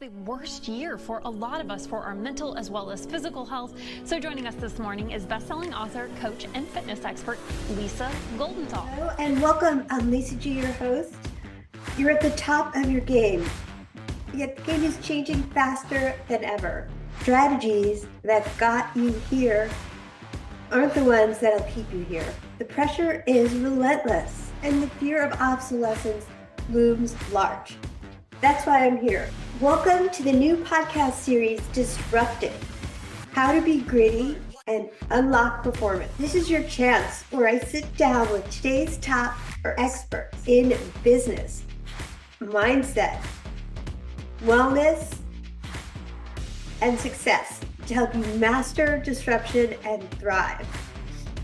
the worst year for a lot of us for our mental as well as physical health. So joining us this morning is best-selling author, coach, and fitness expert, Lisa Goldenthal. Hello and welcome. I'm Lisa G, your host. You're at the top of your game, yet the game is changing faster than ever. Strategies that got you here aren't the ones that'll keep you here. The pressure is relentless and the fear of obsolescence looms large. That's why I'm here. Welcome to the new podcast series, Disruptive: How to Be Gritty and Unlock Performance. This is your chance where I sit down with today's top experts in business, mindset, wellness, and success to help you master disruption and thrive.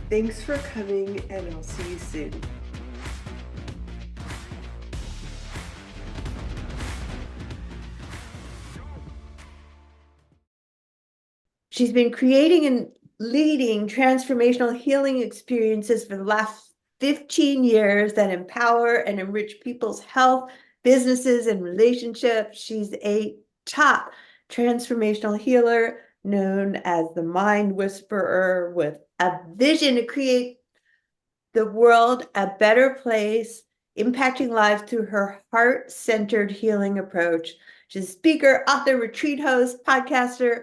Thanks for coming, and I'll see you soon. She's been creating and leading transformational healing experiences for the last 15 years that empower and enrich people's health, businesses, and relationships. She's a top transformational healer known as the Mind Whisperer, with a vision to create the world a better place, impacting lives through her heart-centered healing approach. She's a speaker, author, retreat host, podcaster,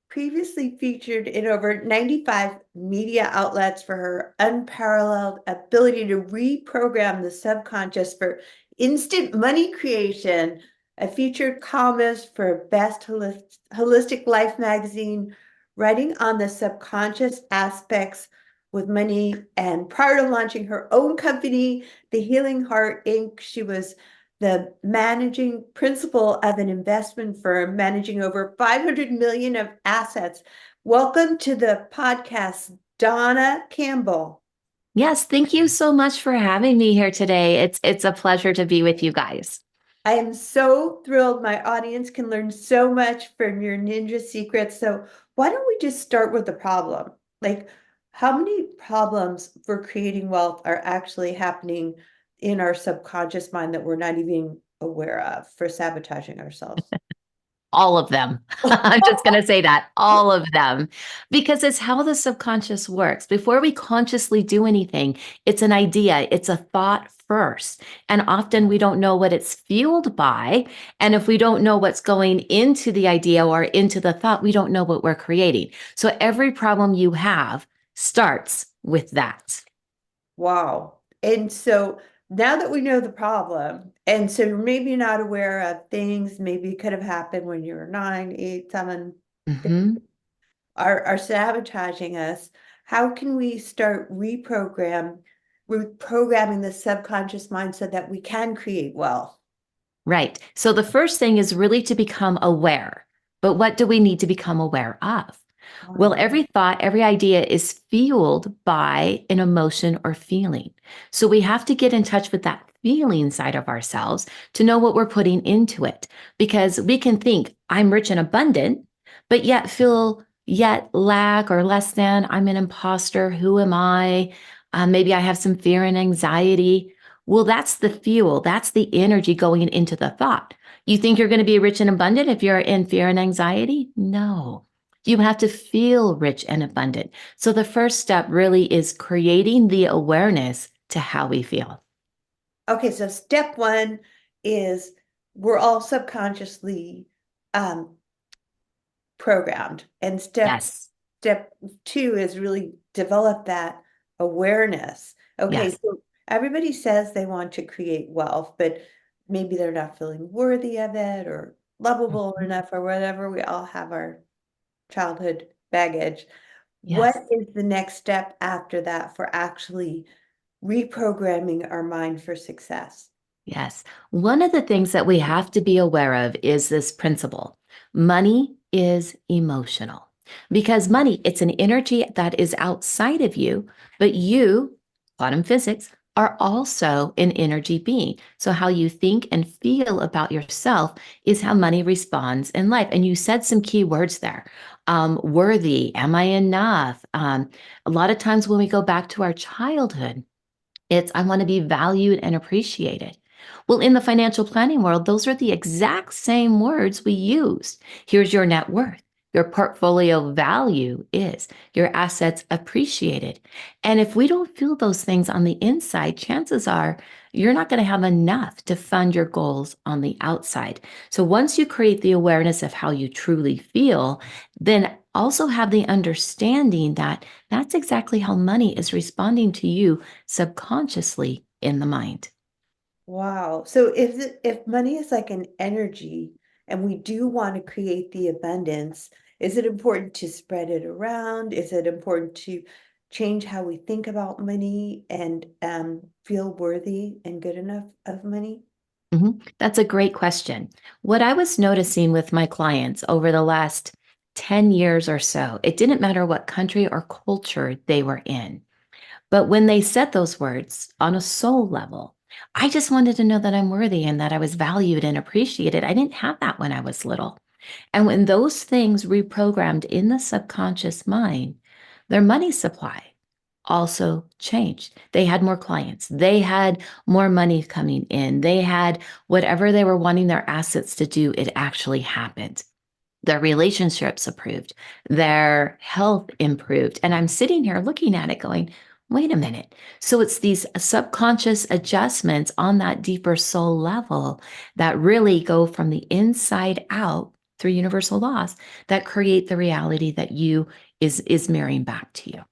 previously featured in over 95 media outlets for her unparalleled ability to reprogram the subconscious for instant money creation, a featured columnist for Best Holistic Life magazine, writing on the subconscious aspects with money. And prior to launching her own company, The Healing Heart Inc., she was the managing principal of an investment firm managing over 500 million of assets. Welcome to the podcast, Dawna Campbell. Yes, thank you so much for having me here today. It's a pleasure to be with you guys. I am so thrilled. My audience can learn so much from your ninja secrets. So why don't we just start with the problem? Like, how many problems for creating wealth are actually happening in our subconscious mind that we're not even aware of, for sabotaging ourselves? All of them. I'm just going to say that, all of them, because it's how the subconscious works. Before we consciously do anything, it's an idea, it's a thought first. And often we don't know what it's fueled by. And if we don't know what's going into the idea or into the thought, we don't know what we're creating. So every problem you have starts with that. Wow. And so now that we know the problem, and so you're maybe not aware of things, maybe it could have happened when you were 9, 8, 7, are sabotaging us. How can we start reprogramming the subconscious mind so that we can create wealth? Right. So the first thing is really to become aware. But what do we need to become aware of? Well, every thought, every idea is fueled by an emotion or feeling. So we have to get in touch with that feeling side of ourselves to know what we're putting into it. Because we can think, I'm rich and abundant, but yet lack or less than, I'm an imposter, who am I? Maybe I have some fear and anxiety. Well, that's the fuel. That's the energy going into the thought. You think you're going to be rich and abundant if you're in fear and anxiety? No. You have to feel rich and abundant. So the first step really is creating the awareness to how we feel. Okay, so step one is we're all subconsciously programmed. And step two is really develop that awareness. Okay, so everybody says they want to create wealth, but maybe they're not feeling worthy of it or lovable enough or whatever. We all have our childhood baggage. What is the next step after that for actually reprogramming our mind for success? Yes. One of the things that we have to be aware of is this principle. Money is emotional, because money, it's an energy that is outside of you, but you, quantum physics, are also an energy being. So how you think and feel about yourself is how money responds in life. And you said some key words there. Worthy, am I enough? A lot of times when we go back to our childhood, it's I want to be valued and appreciated. Well, in the financial planning world, those are the exact same words we used. Here's your net worth. Your portfolio value is your assets appreciated. And if we don't feel those things on the inside, chances are you're not going to have enough to fund your goals on the outside. So once you create the awareness of how you truly feel, then also have the understanding that that's exactly how money is responding to you subconsciously in the mind. Wow. So if money is like an energy and we do want to create the abundance, is it important to spread it around? Is it important to change how we think about money and feel worthy and good enough of money? That's a great question. What I was noticing with my clients over the last 10 years or so, it didn't matter what country or culture they were in. But when they said those words on a soul level, I just wanted to know that I'm worthy and that I was valued and appreciated. I didn't have that when I was little. And when those things reprogrammed in the subconscious mind, their money supply also changed. They had more clients. They had more money coming in. They had whatever they were wanting their assets to do, it actually happened. Their relationships improved, their health improved. And I'm sitting here looking at it going, wait a minute. So it's these subconscious adjustments on that deeper soul level that really go from the inside out through universal laws that create the reality that you is mirroring back to you.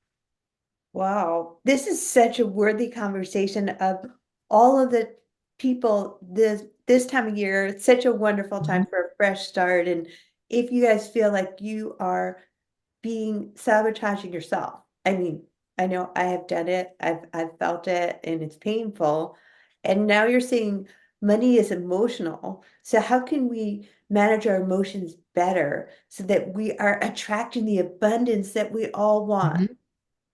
Wow, this is such a worthy conversation of all of the people this time of year. It's such a wonderful time Mhm. for a fresh start. And if you guys feel like you are being sabotaging yourself, I mean, I know I have done it. I've felt it and it's painful. And now you're saying money is emotional. So how can we manage our emotions better so that we are attracting the abundance that we all want? Mhm.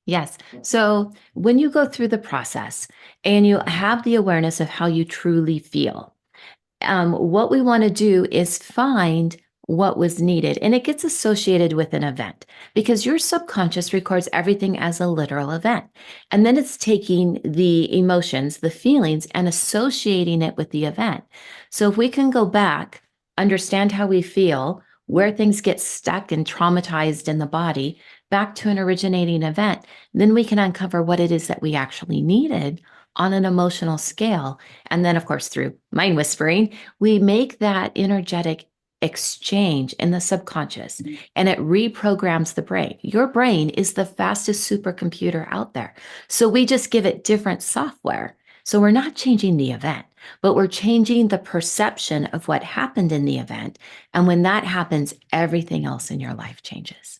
Yes. So when you go through the process and you have the awareness of how you truly feel, what we want to do is find what was needed. And it gets associated with an event because your subconscious records everything as a literal event. And then it's taking the emotions, the feelings, and associating it with the event. So if we can go back, understand how we feel, where things get stuck and traumatized in the body, back to an originating event, then we can uncover what it is that we actually needed on an emotional scale. And then, of course, through mind whispering, we make that energetic exchange in the subconscious and it reprograms the brain. Your brain is the fastest supercomputer out there. So we just give it different software. So we're not changing the event, but we're changing the perception of what happened in the event. And when that happens, everything else in your life changes.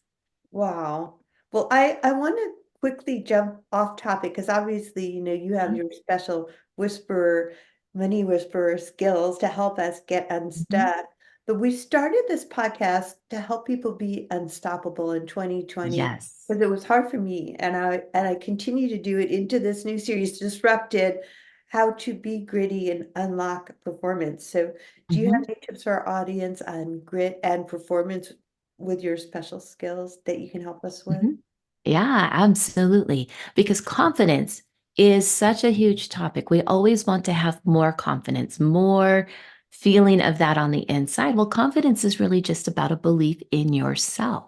Wow. Well, I want to quickly jump off topic because obviously, you have your special whisperer, money whisperer skills to help us get Mhm. unstuck. But we started this podcast to help people be unstoppable in 2020 Yes. because it was hard for me, and I continue to do it into this new series, Disrupted, how to be gritty and unlock performance. So, do you have Mhm. any tips for our audience on grit and performance with your special skills that you can help us with? Mhm. Yeah, absolutely. Because confidence is such a huge topic. We always want to have more confidence, more feeling of that on the inside. Well, confidence is really just about a belief in yourself.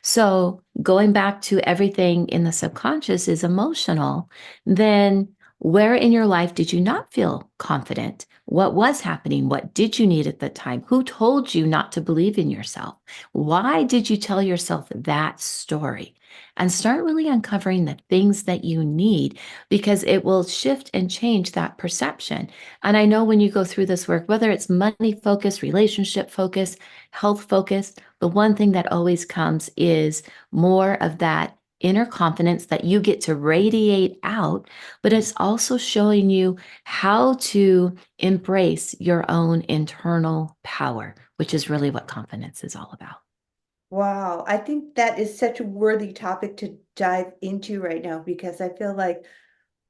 So, going back to everything in the subconscious is emotional, then where in your life did you not feel confident? What was happening? What did you need at the time? Who told you not to believe in yourself? Why did you tell yourself that story? And start really uncovering the things that you need because it will shift and change that perception. And I know when you go through this work, whether it's money focused, relationship focused, health focused, the one thing that always comes is more of that inner confidence that you get to radiate out, but it's also showing you how to embrace your own internal power, which is really what confidence is all about. Wow, I think that is such a worthy topic to dive into right now because I feel like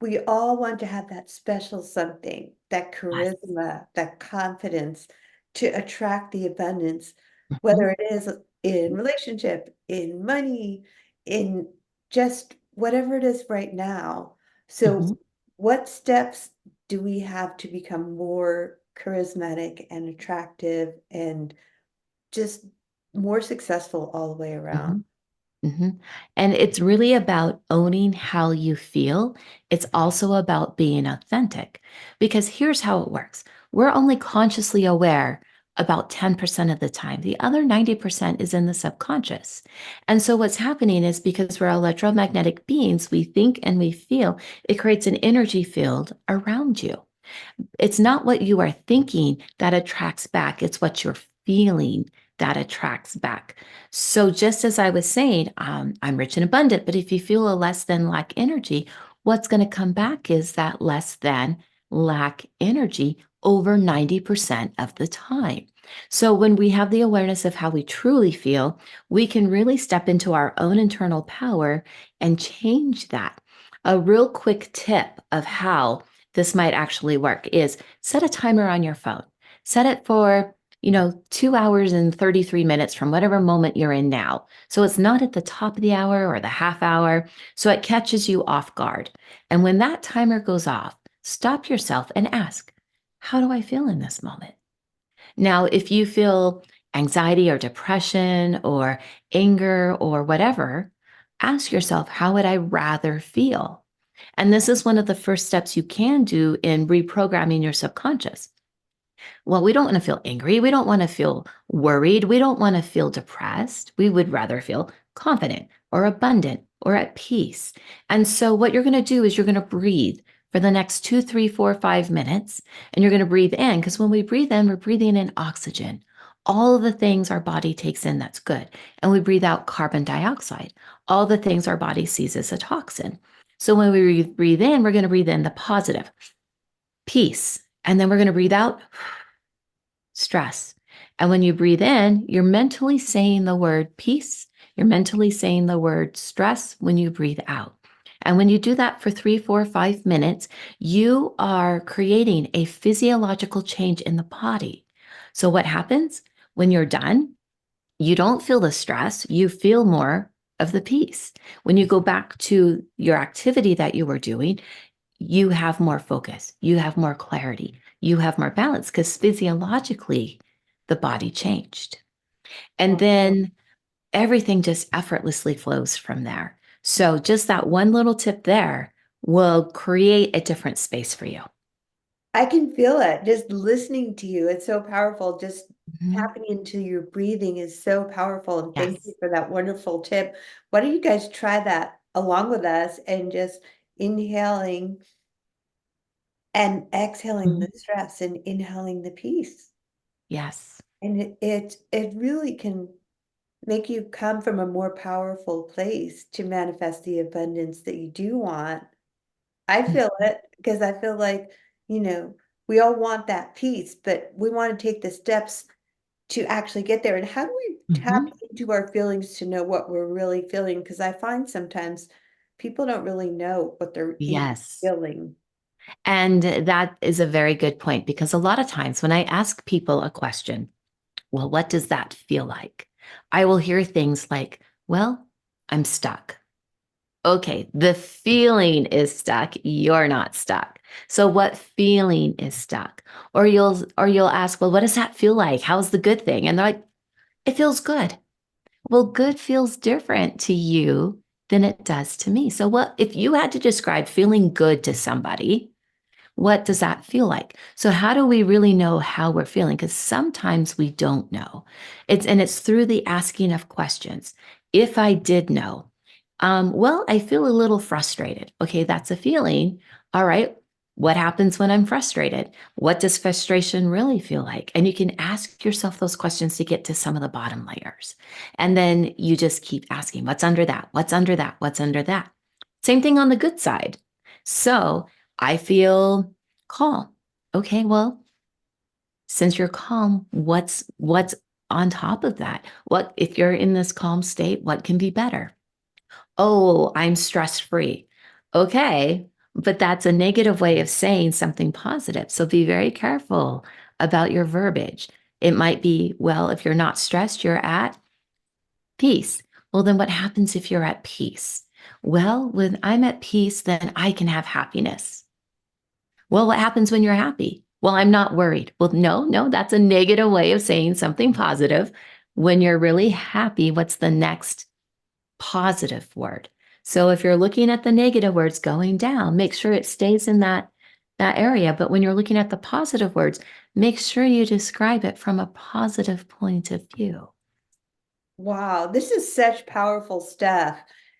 we all want to have that special something, that Yes. charisma, that confidence to attract the abundance, whether Mhm. it is in relationship, in money, in just whatever it is right now. So, Mhm. what steps do we have to become more charismatic and attractive and just more successful all the way around? Mhm. And it's really about owning how you feel. It's also about being authentic because here's how it works. We're only consciously aware about 10% of the time. The other 90% is in the subconscious. And so what's happening is because we're electromagnetic beings, we think and we feel, it creates an energy field around you. It's not what you are thinking that attracts back, it's what you're feeling that attracts back. So, just as I was saying, I'm rich and abundant, but if you feel a less than lack energy, what's going to come back is that less than lack energy over 90% of the time. So, when we have the awareness of how we truly feel, we can really step into our own internal power and change that. A real quick tip of how this might actually work is set a timer on your phone. Set it for, 2 hours and 33 minutes from whatever moment you're in now. So it's not at the top of the hour or the half hour. So it catches you off guard. And when that timer goes off, stop yourself and ask, how do I feel in this moment? Now, if you feel anxiety or depression or anger or whatever, ask yourself, how would I rather feel? And this is one of the first steps you can do in reprogramming your subconscious. Well, we don't want to feel angry. We don't want to feel worried. We don't want to feel depressed. We would rather feel confident or abundant or at peace. And so, what you're going to do is you're going to breathe for the next 2, 3, 4, 5 minutes. And you're going to breathe in because when we breathe in, we're breathing in oxygen, all of the things our body takes in that's good. And we breathe out carbon dioxide, all the things our body sees as a toxin. So, when we breathe in, we're going to breathe in the positive, peace. And then we're going to breathe out stress. And when you breathe in, you're mentally saying the word peace. You're mentally saying the word stress when you breathe out. And when you do that for 3, 4, 5 minutes, you are creating a physiological change in the body. So, what happens when you're done? You don't feel the stress, you feel more of the peace. When you go back to your activity that you were doing, you have more focus, you have more clarity, you have more balance because physiologically the body changed. And then everything just effortlessly flows from there. So, just that one little tip there will create a different space for you. I can feel it just listening to you. It's so powerful. Just Mhm. tapping into your breathing is so powerful. And thank you Yes. for that wonderful tip. Why don't you guys try that along with us and just inhaling and exhaling Mhm. the stress and inhaling the peace. Yes. And it really can make you come from a more powerful place to manifest the abundance that you do want. I feel Mhm. it because I feel like, you know, we all want that peace, but we want to take the steps to actually get there. And how do we tap Mhm. into our feelings to know what we're really feeling? Because I find sometimes people don't really know what they're even Yes. feeling. And that is a very good point because a lot of times when I ask people a question, well, what does that feel like? I will hear things like, well, I'm stuck. Okay, the feeling is stuck. You're not stuck. So what feeling is stuck? Or you'll ask, well, what does that feel like? How's the good thing? And they're like, it feels good. Well, good feels different to you than it does to me. So what if you had to describe feeling good to somebody? What does that feel like? So how do we really know how we're feeling? Because sometimes we don't know. It's through the asking of questions. If I did know, well, I feel a little frustrated. Okay, that's a feeling. All right. What happens when I'm frustrated? What does frustration really feel like? And you can ask yourself those questions to get to some of the bottom layers. And then you just keep asking, what's under that? What's under that? What's under that? Same thing on the good side. So I feel calm. Okay, well, since you're calm, what's on top of that? What if you're in this calm state, what can be better? Oh, I'm stress free. Okay, but that's a negative way of saying something positive. So be very careful about your verbiage. It might be, well, if you're not stressed, you're at peace. Well, then what happens if you're at peace? Well, when I'm at peace, then I can have happiness. Well, what happens when you're happy? Well, I'm not worried. Well, no, that's a negative way of saying something positive. When you're really happy, what's the next positive word? So if you're looking at the negative words going down, make sure it stays in that area. But when you're looking at the positive words, make sure you describe it from a positive point of view. Wow, this is such powerful stuff.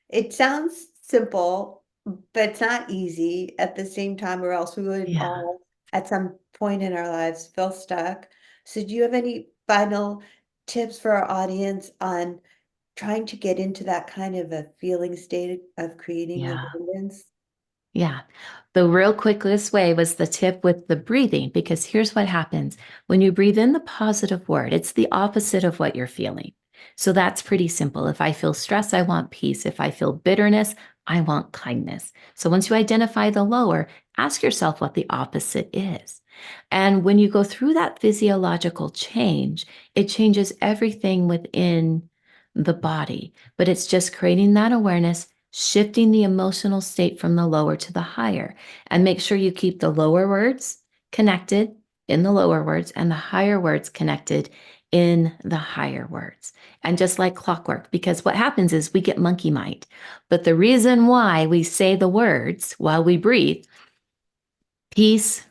It sounds simple, but it's not easy at the same time, or else we would Yeah. all, at some point in our lives, feel stuck. So, do you have any final tips for our audience on trying to get into that kind of a feeling state of creating Yeah. abundance? Yeah. The real quickest way was the tip with the breathing, because here's what happens. When you breathe in the positive word, it's the opposite of what you're feeling. So that's pretty simple. If I feel stress, I want peace. If I feel bitterness, I want kindness. So once you identify the lower, ask yourself what the opposite is. And when you go through that physiological change, it changes everything within the body, but it's just creating that awareness, shifting the emotional state from the lower to the higher, and make sure you keep the lower words connected in the lower words and the higher words connected in the higher words. And just like clockwork, because what happens is we get monkey mind. But the reason why we say the words while we breathe, peace,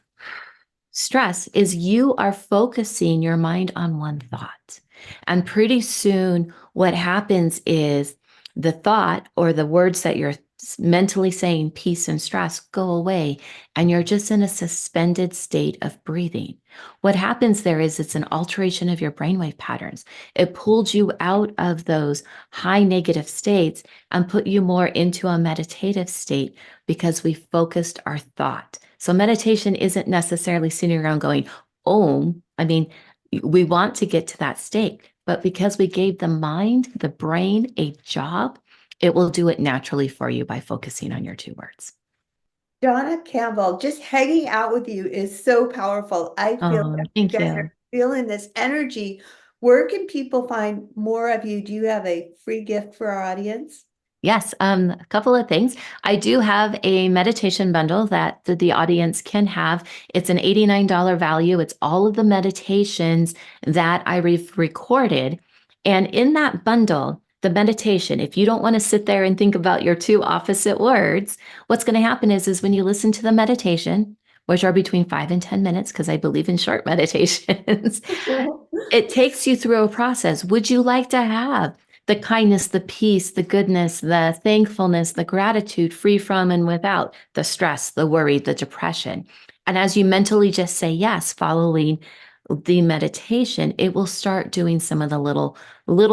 stress, is you are focusing your mind on one thought. And pretty soon, what happens is the thought or the words that you're mentally saying, peace and stress, go away. And you're just in a suspended state of breathing. What happens there is it's an alteration of your brainwave patterns. It pulled you out of those high negative states and put you more into a meditative state because we focused our thought. So meditation isn't necessarily sitting around going, Om. I mean, we want to get to that state, but because we gave the mind, the brain a job, it will do it naturally for you by focusing on your two words. Dawna Campbell, just hanging out with you is so powerful. I feel Oh, that you thank guys you. are feeling this energy. Where can people find more of you? Do you have a free gift for our audience? Yes, a couple of things. I do have a meditation bundle that the audience can have. It's an $89 value. It's all of the meditations that I've recorded. And in that bundle, the meditation, if you don't want to sit there and think about your two opposite words, what's going to happen is when you listen to the meditation, which are between 5 and 10 minutes, because I believe in short meditations, it takes you through a process. Would you like to have the kindness, the peace, the goodness, the thankfulness, the gratitude, free from and without the stress, the worry, the depression? And as you mentally just say yes, following the meditation, it will start doing some of the little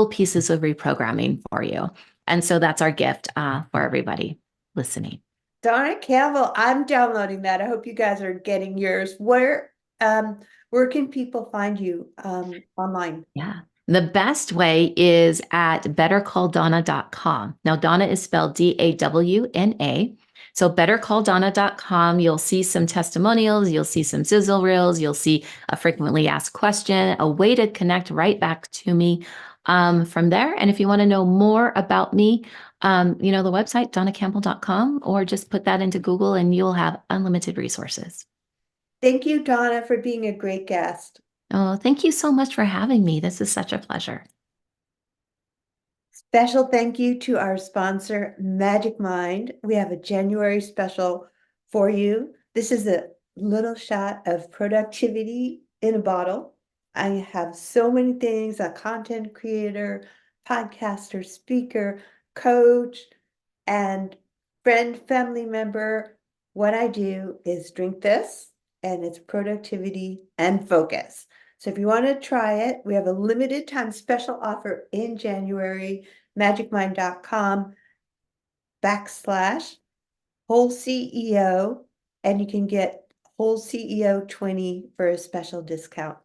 pieces of reprogramming for you. And so that's our gift for everybody listening. Dawna Campbell, I'm downloading that. I hope you guys are getting yours. Where can people find you online? Yeah. The best way is at bettercalldawna.com. Now, Dawna is spelled Dawna. So bettercalldawna.com, you'll see some testimonials, you'll see some sizzle reels, you'll see a frequently asked question, a way to connect right back to me from there. And if you want to know more about me, the website, dawnacampbell.com, or just put that into Google and you'll have unlimited resources. Thank you, Dawna, for being a great guest. Oh, thank you so much for having me. This is such a pleasure. Special thank you to our sponsor, Magic Mind. We have a January special for you. This is a little shot of productivity in a bottle. I have so many things: a content creator, podcaster, speaker, coach, and friend, family member. What I do is drink this, and it's productivity and focus. So if you want to try it, we have a limited time special offer in January. magicmind.com/WholeCEO, and you can get WholeCEO 20 for a special discount.